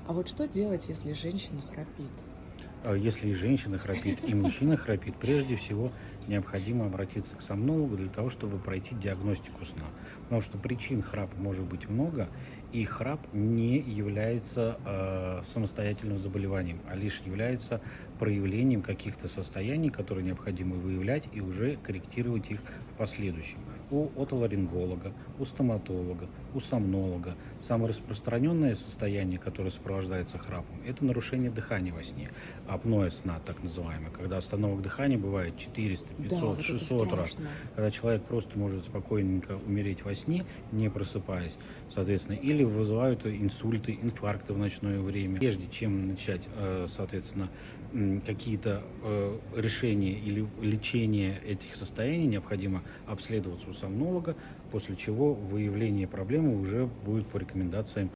А вот что делать, если женщина храпит? Если и женщина храпит, и мужчина храпит, прежде всего необходимо обратиться к сомнологу для того, чтобы пройти диагностику сна. Потому что причин храпа может быть много, и храп не является самостоятельным заболеванием, а лишь является проявлением каких-то состояний, которые необходимо выявлять и уже корректировать их в последующем. У отоларинголога, у стоматолога, у сомнолога. Самое распространенное состояние, которое сопровождается храпом, это нарушение дыхания во сне. Апноэ сна, так называемая, когда остановок дыхания бывает 400, Да, 500, вот это 600 раз, страшно. когда человек просто может спокойненько умереть во сне, не просыпаясь, соответственно, или вызывают инсульты, инфаркты в ночное время. Прежде чем начать, соответственно, какие-то решения или лечение этих состояний, необходимо обследоваться у сомнолога, после чего выявление проблемы уже будет по рекомендациям